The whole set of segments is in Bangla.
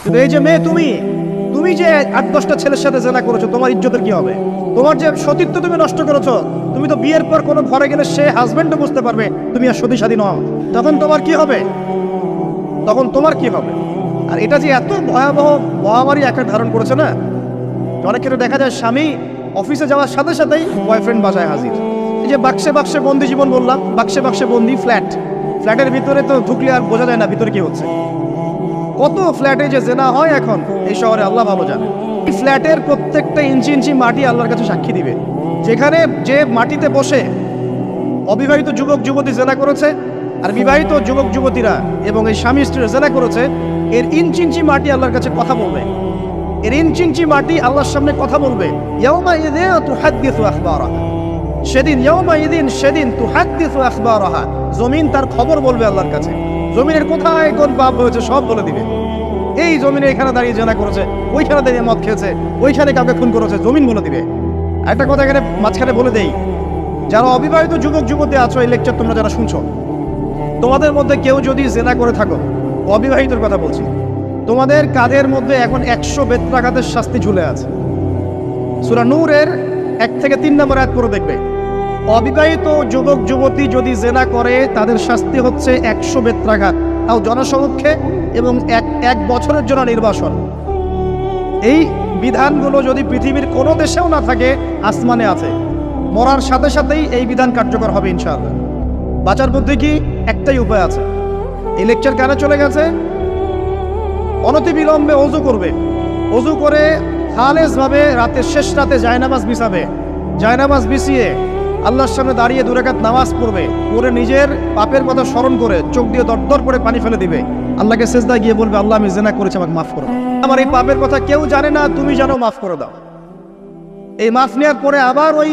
কিন্তু এই যে মেয়ে, তুমি যে 8-10টা ছেলের সাথে জেনা করেছো, তোমার ইজ্জতের কি হবে? তোমার যে সতীত্ব তুমি নষ্ট করেছো। তুমি তো বিয়ের পর কোনো ঘরে গেলে সে হাজবেন্ডও বুঝতে পারবে তুমি আর সতী সাদী নও। তখন তোমার কি হবে? আর এটা যে এত ভয়াবহ মহামারী আকার ধারণ করেছে না, অনেক ক্ষেত্রে দেখা যায় স্বামী অফিসে যাওয়ার সাথে সাথেই বয়ফ্রেন্ড বাসায় হাজির। এই যে বাক্সে বাক্সে বন্দি জীবন বললাম, বাক্সে বাক্সে বন্দি ফ্ল্যাটের ভিতরে তো ঢুকলে আর বোঝা যায় না ভিতরে কি হচ্ছে। কত ফ্ল্যাটে যে জেনা হয় এখন এই শহরে, আল্লাহ ভালো জানে। এই ফ্ল্যাটের প্রত্যেকটা ইঞ্চি ইঞ্চি মাটি আল্লাহর কাছে সাক্ষী দিবে। যেখানে যে মাটিতে বসে অবিবাহিত যুবক যুবতী জেনা করেছে আর বিবাহিত যুবক যুবতীরা এবং এই স্বামী স্ত্রীরা জেনা করেছে, এর ইঞ্চি ইঞ্চি মাটি আল্লাহর কাছে কথা বলবে। এর ইঞ্চি ইঞ্চি মাটি আল্লাহর সামনে কথা বলবে। ইয়াউমা ইযিন তুহাদ্দিসু আখবারাহা, সেদিন তুহাদ্দিসু আখবারাহা, জমিন তার খবর বলবে আল্লাহর কাছে। জমিনের কোথায় কোন পাপ হয়েছে সব বলে দিবে। এই জমিনে এখানে দাঁড়িয়ে জেনা করেছে, ওইখানে দাঁড়িয়ে মদ খেয়েছে, ওইখানে কাউকে খুন করেছে, জমিন বলে দিবে। একটা কথা এখানে মাঝখানে বলে দেই, যারা অবিবাহিত যুবক যুবতী আছো, এই লেকচার তোমরা যারা শুনছো, তোমাদের মধ্যে কেউ যদি জেনা করে থাকো, অবিবাহিতর কথা বলছি, তোমাদের কাঁধের মধ্যে এখন 100 বেত্রাঘাতের শাস্তি ঝুলে আছে। সূরা নূরের 1 থেকে 3 নম্বর আয়াত পড়ে দেখবে, অবিবাহিত যুবক যুবতী যদি জেনা করে তাদের শাস্তি হচ্ছে 100 বেত্রাঘাত, তাও জনসমক্ষে, এবং এক বছরের জন্য নির্বাসন। এই বিধানগুলো যদি পৃথিবীর কোনো দেশেও না থাকে, আসমানে আছে। মরার সাথে সাথেই এই বিধান কার্যকর হবে ইনশাআল্লাহ। বাঁচার মধ্যে কি একটাই উপায় আছে। এই লেকচার কানে চলে গেছে, অনতিবিলম্বে ওযু করবে। ওযু করে খালেসভাবে রাতের শেষ রাতে জায়নামাজ বিছাবে। জায়নামাজ বিছিয়ে আল্লাহর সামনে দাঁড়িয়ে 2 রাকাত নামাজ পড়বে। পড়ে নিজের পাপের কথা স্মরণ করে চোখ দিয়ে দরদর করে পানি ফেলে দিবে। আল্লাহকে সিজদায় গিয়ে বলবে, আল্লাহ আমি জিনা করেছি, আমাকে মাফ করো। আমার এই পাপের কথা কেউ জানে না, তুমি জানো, মাফ করে দাও। এই মাফ নেওয়ার পরে আবার ওই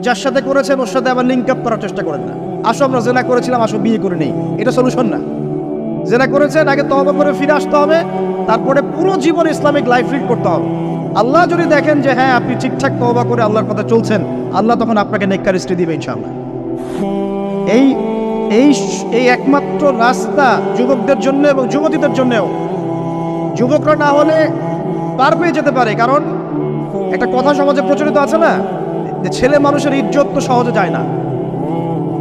যার সাথে করেছেন ওর সাথে আবার লিঙ্ক আপ করার চেষ্টা করেন না। আসো আমরা জেনা করেছিলাম, আসো বিয়ে করে নেই, এটা সলিউশন না। জেনা করেছেন, আগে তওবা করে ফিরে আসতে হবে, তারপরে পুরো জীবন ইসলামিক লাইফ লিড করতে হবে। আল্লাহ যদি দেখেন যে হ্যাঁ আপনি ঠিকঠাক তওবা করে আল্লাহর কথা চলছেন, আল্লাহ তখন আপনাকে নেককার স্ত্রী দিবে ইনশাআল্লাহ। এই এই এই একমাত্র রাস্তা যুবকদের জন্য এবং যুবতীদের জন্যও। যুবকরা না হলে পার পেয়ে যেতে পারে, কারণ একটা কথা সমাজে প্রচলিত আছে না, যে ছেলে মানুষের ইজ্জত তো সহজে যায় না,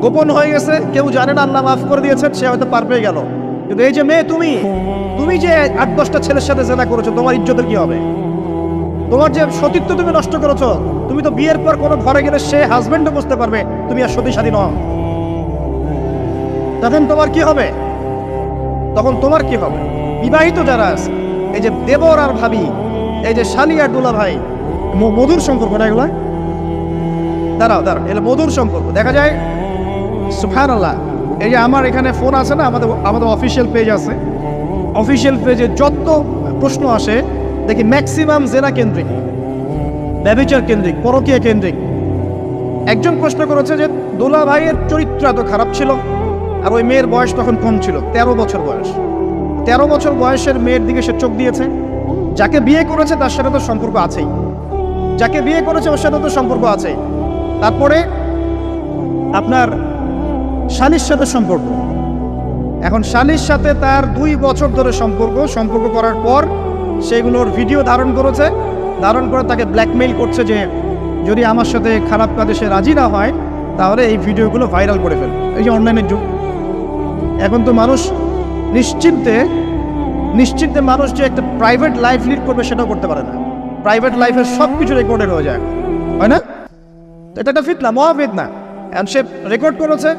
গোপন হয়ে গেছে, কেউ জানে না, আল্লাহ মাফ করে দিয়েছেন, সে হয়তো পার পেয়ে গেল। কিন্তু এই যে মেয়ে, তুমি যে 8-10টা ছেলের সাথে জেনা করেছো, তোমার ইজ্জতের কি হবে? তোমার যে সতীত্ব তুমি নষ্ট করেছো। তুমি তো বিয়ের পর কোনো ঘরে গেলে সে হাজবেন্ডও বুঝতে পারবে তুমি আর সতী সাদী নও। তখন তোমার কি হবে? বিবাহিত যারা আছে, এই যে দেবর আর ভাবি, এই যে শালি আর দুলা ভাই, মধুর সম্পর্ক না এগুলো? দাঁড়াও, এগুলো মধুর সম্পর্ক। দেখা যায় সুবহানাল্লাহ, এই যে আমার এখানে ফোন আছে না, আমাদের অফিসিয়াল পেজ আছে, অফিসিয়াল পেজে যত প্রশ্ন আসে দেখি ম্যাক্সিমাম জেনা কেন্দ্রিক, ব্যভিচার কেন্দ্রিক, পরকীয়া কেন্দ্রিক। একজন প্রশ্ন করেছে যে দোলা ভাইয়ের চরিত্র এত খারাপ ছিল, আর ওই মেয়ের বয়স তখন কম ছিল, 13 বছর বয়স। 13 বছর বয়সের মেয়ের দিকে সে চোখ দিয়েছে। যাকে বিয়ে করেছে তার সাথে তো সম্পর্ক আছেই, ওর সাথে তো সম্পর্ক আছে। তারপরে আপনার শালীর সাথে সম্পর্ক। এখন শালীর সাথে তার 2 বছর ধরে সম্পর্ক করার পর সেগুলোর ভিডিও ধারণ করে তাকে ব্ল্যাকমেইল করছে যে যদি আমার সাথে খারাপ কাজে সে রাজি না হয় তাহলে এই ভিডিওগুলো ভাইরাল করে ফেলবে। এই যে অনলাইনের যুগ, এখন তো মানুষ নিশ্চিন্তে মানুষ যে একটা প্রাইভেট লাইফ লিড করবে সেটাও করতে পারে না। প্রাইভেট লাইফের সব কিছু রেকর্ডেড হয়ে যায়, হয় না? এটা একটা ফিতনা, মহাফিতনা। এন্ড সে রেকর্ড করেছে,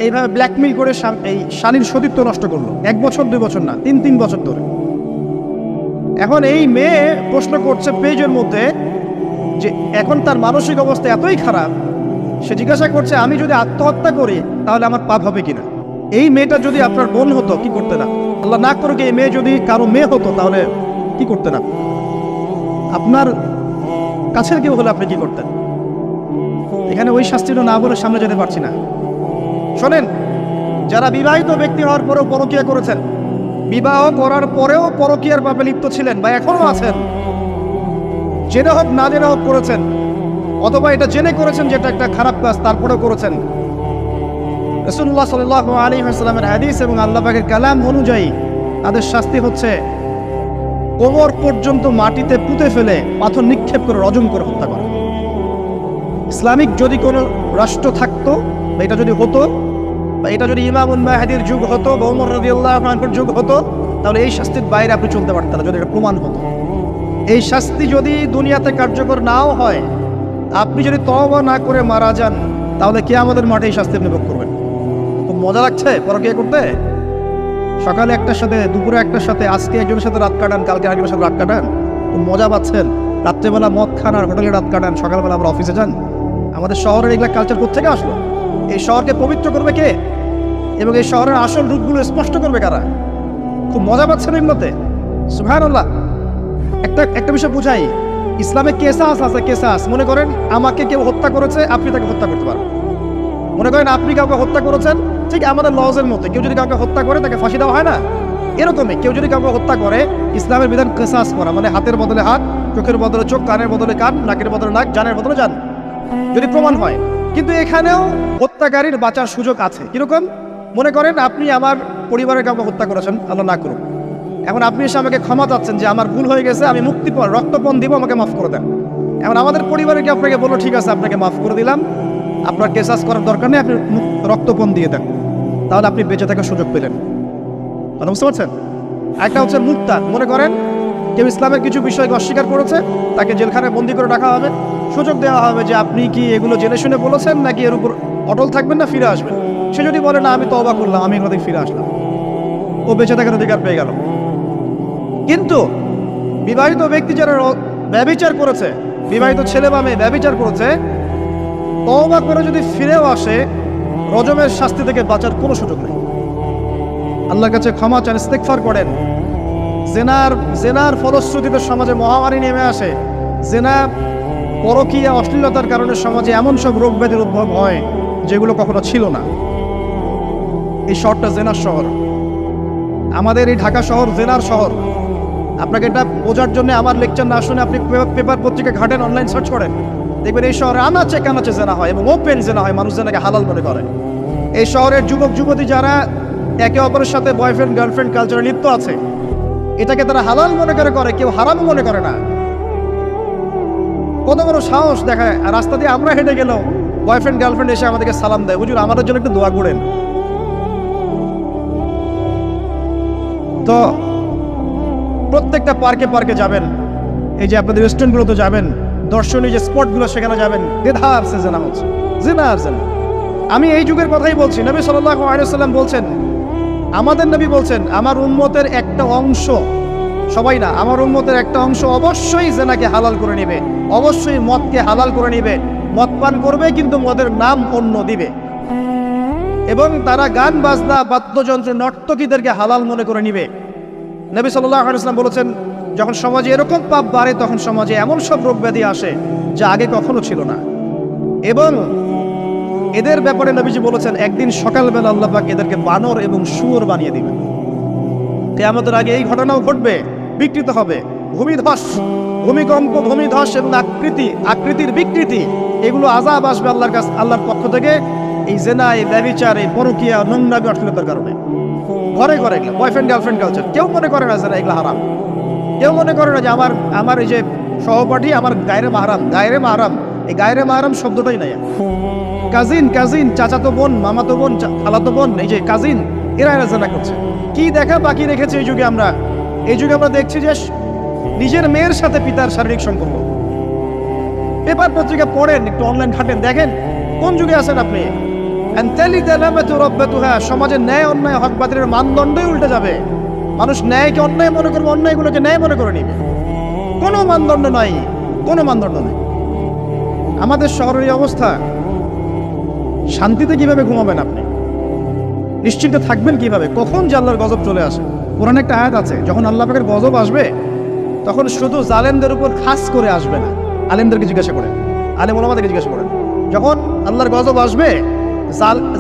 এইভাবে ব্ল্যাকমেইল করে এই শালীর সতীত্ব নষ্ট করলো। 1 বছর 2 বছর না, 3 বছর ধরে। এখন এই মেয়ে প্রশ্ন করছে পেজের মধ্যে যে এখন তার মানসিক অবস্থা এতই খারাপ, সে জিজ্ঞাসা করছে আমি যদি আত্মহত্যা করি তাহলে আমার পাপ হবে কিনা। এই মেয়েটা যদি আপনার বোন হতো কি করতে না? আল্লাহ না করুক এই মেয়ে যদি কারো মেয়ে হতো তাহলে কি করতে না? আপনার কাছের কেউ হলে আপনি কি করতেন? এখানে ওই শাস্তিটা না বলে সামনে যেতে পারছি না। শোনেন, যারা বিবাহিত ব্যক্তি হওয়ার পরেও পরকীয়া করেছেন, বিবাহ করার পরেও পরকীয়ার পাপে লিপ্ত ছিলেন বা এখনো আছেন, জেনে হোক না জেনে হোক করেছেন, অথবা এটা জেনে করেছেন যেটা একটা খারাপ কাজ তারপরেও করেছেন, রাসূলুল্লাহ সাল্লাল্লাহু আলাইহি ওয়াসাল্লামের হাদিস এবং আল্লাহ পাকের কালাম অনুযায়ী তাদের শাস্তি হচ্ছে কোমর পর্যন্ত মাটিতে পুঁতে ফেলে পাথর নিক্ষেপ করে রজম করে হত্যা করা। ইসলামিক যদি কোনো রাষ্ট্র থাকতো, বা এটা যদি হতো, বা এটা যদি ইমামুল মাহদির যুগ হতো বা ওমর রাদিয়াল্লাহু আনহুর যুগ হতো, তাহলে এই শাস্তির বাইরে আপনি চলতে পারতেন না যদি এটা প্রমাণ হতো। এই শাস্তি যদি দুনিয়াতে কার্যকর নাও হয়, আপনি যদি তওবা না করে মারা যান, তাহলে কে আমাদের মাঠে এই শাস্তি আপনি ভোগ করবেন? খুব মজা লাগছে পরকীয়া করতে। সকালে একটার সাথে, দুপুরে একটার সাথে, আজকে একজনের সাথে রাত কাটান, কালকে আরেকজনের সাথে রাত কাটান, খুব মজা পাচ্ছেন। রাত্রেবেলা মদ খান আর হোটেলে রাত কাটান, সকালবেলা আমরা অফিসে যান। আমাদের শহরের এগুলা কালচার কোত্থেকে আসলো? এই শহরকে পবিত্র করবে কে, এবং এই শহরের আসল রূপগুলো স্পষ্ট করবে কারা? খুব মজা পাচ্ছেন এগুলোতে। সুবহানাল্লাহ। একটা বিষয় বুঝাই, ইসলামে কেসাস আছে। কেসাস, মনে করেন আমাকে কেউ হত্যা করেছে, আপনি তাকে হত্যা করতে পারেন। মনে করেন আপনি কাউকে হত্যা করেছেন, ঠিক আমাদের লজের মধ্যে কেউ যদি কাউকে হত্যা করে তাকে ফাঁসি দেওয়া হয় না, এরকমই কেউ যদি কাউকে হত্যা করে, ইসলামের বিধান কেসাস করা, মানে হাতের বদলে হাত, চোখের বদলে চোখ, কানের বদলে কান, নাকের বদলে নাক, জানের বদলে জান, যদি প্রমাণ হয়। কিন্তু এখানেও হত্যাকারীর বাঁচার সুযোগ আছে। কিরকম? মনে করেন আপনি আমার পরিবারের কাউকে হত্যা করেছেন, আল্লাহ না করুন। এখন আপনি এসে আমাকে ক্ষমা চাচ্ছেন যে আমার ভুল হয়ে গেছে, আমি মুক্তিপণ, রক্তপণ দিব, আমাকে মাফ করে দেন। এখন আমাদের পরিবারে কি আপনাকে বললো ঠিক আছে আপনাকে মাফ করে দিলাম, আপনার কেসাস করার দরকার নেই, আপনি রক্তপণ দিয়ে দেন, তাহলে আপনি বেঁচে থাকার সুযোগ পেলেন। মানে বুঝতে পারছেন? একটা হচ্ছে মুক্তাদ। মনে করেন কেউ ইসলামের কিছু বিষয়কে অস্বীকার করেছে, তাকে জেলখানায় বন্দি করে রাখা হবে, সুযোগ দেওয়া হবে যে আপনি কি এগুলো জেনে শুনে বলেছেন নাকি এর উপর অটল থাকবেন না ফিরে আসবেন। সে যদি বলে না আমি তওবা করলাম, আমি এগুলো থেকে ফিরে আসলাম, ও বেঁচে থাকার অধিকার পেয়ে গেল। কিন্তু বিবাহিত ব্যক্তি যারা ব্যভিচার করেছে, বিবাহিত ছেলে বা মেয়ে ব্যভিচার করেছে, তওবা করে যদি ফিরেও আসে, রজমের শাস্তি থেকে বাঁচার কোনো সুযোগ নেই। আল্লাহর কাছে ক্ষমা চান, ইস্তেগফার করেন। জেনার ফলশ্রুতিতে সমাজে মহামারী নেমে আসে। জেনা, পরকীয়া, অশ্লীলতার কারণে সমাজে এমন সব রোগ ব্যাধির উদ্ভব হয় যেগুলো কখনো ছিল না। এই শহরটা জেনার শহর। আমাদের এই ঢাকা শহর জেনার শহর। আপনাকে এটা বোঝার জন্য আমার লেকচার না শুনে আপনি পেপার পত্রিকা ঘাটেন, অনলাইন সার্চ করেন, দেখবেন এই শহরে আনাচে কানাচে জেনা হয় এবং ওপেন জেনা হয়, মানুষ জেনাকে হালাল মনে করে। এই শহরের যুবক যুবতী যারা একে অপরের সাথে বয়ফ্রেন্ড গার্লফ্রেন্ড কালচারে লিপ্ত আছে, এটাকে তারা হালাল মনে করে, কেউ হারাম মনে করে না। কত বড় সাহস দেখায়। আর রাস্তা দিয়ে আমরা হেঁটে গেলেও বয়ফ্রেন্ড গার্লফ্রেন্ড এসে আমাদেরকে সালাম দেয়, হুজুর আমাদের জন্য একটু দোয়া করেন। তো প্রত্যেকটা পার্কে পার্কে যাবেন, এই যে আপনাদের রেস্টুরেন্টগুলোতে যাবেন, দর্শনীয় যে স্পটগুলো সেখানে যাবেন, দেধার সে জেনা হচ্ছে, জেনা আর জেনা। আমি এই যুগের কথাই বলছি। নবী সাল্লাল্লাহু আলাইহি ওয়াসাল্লাম বলছেন, আমাদের নবী বলছেন, আমার উম্মতের একটা অংশ, সবাই না, আমার উম্মতের একটা অংশ অবশ্যই জেনাকে হালাল করে নেবে, অবশ্যই মদকে হালাল করে নেবে, মদ পান করবে কিন্তু মদের নাম অন্য দিবে, এবং তারা গান বাজনা বাদ্যযন্ত্র নর্তকীদেরকে হালাল মনে করে নিবে। নবী সাল্লাল্লাহু আলাইহি ওয়াসাল্লাম বলেছেন, যখন সমাজে এরকম পাপ বাড়ে তখন সমাজে এমন সব রোগ ব্যাধি আসে যা আগে কখনো ছিল না। এবং এদের ব্যাপারে নবীজি বলেছেন, একদিন সকালবেলা আল্লাহ পাক এদেরকে বানর এবং শুয়োর বানিয়ে দিবেন। কিয়ামতের আগে এই ঘটনাও ঘটবে, বিকৃত হবে। ভূমিধস, ভূমিকম্প, ভূমিধস এবং আকৃতির বিকৃতি, এগুলো আযাব আসবে আল্লাহর পক্ষ থেকে। এই জেনা, এই ব্যভিচার, এই পরকীয়া, নোংরামি, অশ্লীলতার কারণে ঘরে ঘরে এগুলো বয়ফ্রেন্ড গার্লফ্রেন্ড কালচার। কেউ মনে করে না যে এগুলো হারাম, কেউ মনে করে না যে আমার এই যে সহপাঠী আমার গায়রে মাহরাম, এই গায়রে মাহরাম শব্দটাই নাই। কাজিন, চাচাতো বোন, মামাতো বোন, খালাতো বোন, এই যে কাজিন, এরা জেনা করছে। কি দেখা বাকি রেখেছে এই যুগে আমরা? এই যুগে আমরা দেখছি যে নিজের মেয়ের সাথে পিতার শারীরিক সম্পর্ক। পেপার পত্রিকা পড়েন, একটু অনলাইন ঘাটেন, দেখেন কোন যুগে আছেন আপনি। সমাজের ন্যায় অন্যায় হক বাতিলের মানদণ্ডই উল্টে যাবে। মানুষ ন্যায়কে অন্যায় মনে করবে, অন্যায়গুলোকে ন্যায় মনে করে নিবে। কোনো মানদণ্ড নাই। আমাদের শহরের এই অবস্থা, শান্তিতে কিভাবে ঘুমাবেন আপনি? নিশ্চিন্তে থাকবেন কিভাবে? কখন যে আল্লাহর গজব চলে আসে। কোরআনে একটা আয়াত আছে, যখন আল্লাহ পাকের গজব আসবে তখন শুধু জালেমদের উপর খাস করে আসবে না। আলেমদেরকে জিজ্ঞাসা করেন, আলেম ওলামাদেরকে জিজ্ঞাসা করেন, যখন আল্লাহর গজব আসবে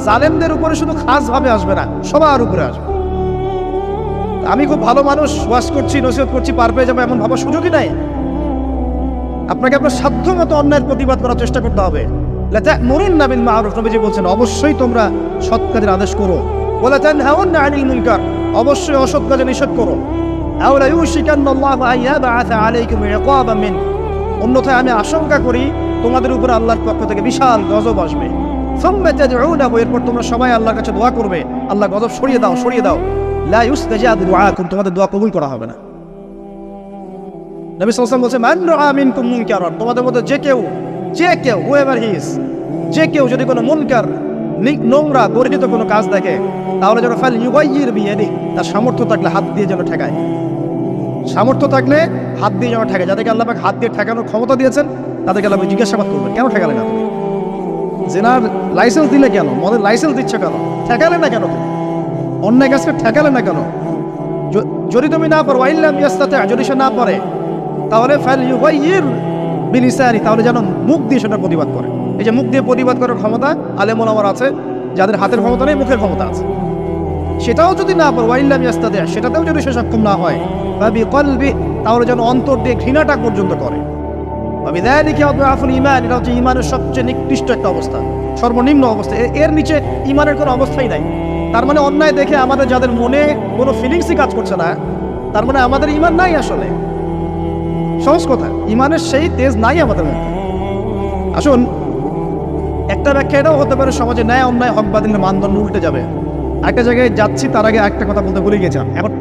জালেমদের উপরে শুধু খাস ভাবে আসবে না, সবার উপরে আসবে। আমি খুব ভালো মানুষ, ওয়াজ করছি, নসিহত করছি, পার পেয়ে যাবো এমন ভাবার সুযোগই নাই। আপনাকে আপনার সাধ্য মতো অন্যায়ের প্রতিবাদ করার চেষ্টা করতে হবে। লাতা'মুরুন্না বিল মা'রুফ, নবীজি বলছেন অবশ্যই তোমরা সৎ কাজের আদেশ করো। ওয়ালা তানহাউন্না আনিল মুনকার, অবশ্যই অসৎ কাজে নিষেধ করো। আও লা ইউশিকান্নাল্লাহু আন ইয়াবআসা আলাইকুম ইকাবাম মিন, অন্যথায় আমি আশঙ্কা করি তোমাদের উপর আল্লাহর পক্ষ থেকে বিশাল গজব আসবে। সুম্মা তাদউনাহু, এরপর তোমরা সবাই আল্লাহর কাছে দোয়া করবে, আল্লাহ গজব সরিয়ে দাও সরিয়ে দাও। লা ইউস্তাজাবু দুআকুম, তোমাদের দোয়া কবুল করা হবে না। নবী সাল্লাল্লাহু আলাইহি ওয়াসাল্লাম বলেছে, মান রাআ মিনকুম মুনকারান, তোমাদের মধ্যে যে কেউ হুএভার হি ইজ, যে কেউ যদি কোনো মুনকার নোংরা গর্হিত কোনো কাজ দেখে, তাহলে যেন ফাল ইউগাইয়ির বিয়াদিহি, তার সামর্থ্য থাকলে হাত দিয়ে যেন ঠেকায়। সামর্থ্য থাকলে হাত দিয়ে যেন ঠেকায়। যাদেরকে আল্লাহ পাক হাত দিয়ে ঠেকানোর ক্ষমতা দিয়েছেন তাদেরকে আল্লাহ জিজ্ঞাসাবাদ করবেন, কেন ঠেকালে না তুমি? জেনার লাইসেন্স দিলে কেন? মদের লাইসেন্স দিচ্ছ কেন? ঠেকালে না কেন তুমি? অন্যায় কাজকে ঠেকালে না কেন? যদি তুমি না পারো, ওয়াইল্লাম ইয়াস্তাতি, যদি সে না পারে, তাহলে ফাল ইউগাইয়ির বিলিসানি, তাহলে যেন মুখ দিয়ে সেটা প্রতিবাদ করে। এই যে মুখ দিয়ে প্রতিবাদ করার ক্ষমতা আলেম ওলামার আছে, যাদের হাতের ক্ষমতা নেই মুখের ক্ষমতা আছে। সেটাও যদি না পারে, ওয়াইল্লাম ইয়াস্তাতি, সেটাতেও যদি সে সক্ষম না হয়, বা বিকলবি, তাহলে যেন অন্তর দিয়ে ঘৃণাটা পর্যন্ত করে। বিযালিকা আদআফুল ঈমান, এটা হচ্ছে ঈমানের সবচেয়ে নিকৃষ্ট একটা অবস্থা, সর্বনিম্ন অবস্থা। এর নিচে ঈমানের কোনো অবস্থাই নাই। তার মানে অন্যায় দেখে আমাদের যাদের মনে কোনো ফিলিংসই কাজ করছে না, তার মানে আমাদের ঈমান নাই আসলে। সহজ কথা, ঈমানের সেই তেজ নাই আমাদের মধ্যে। আসুন, একটা ব্যাখ্যা এটাও হতে পারে সমাজে ন্যায় অন্যায় হক বাতিলের মানদণ্ড উল্টে যাবে। একটা জায়গায় যাচ্ছি, তার আগে একটা কথা বলতে ভুলে গেছিলাম। এখন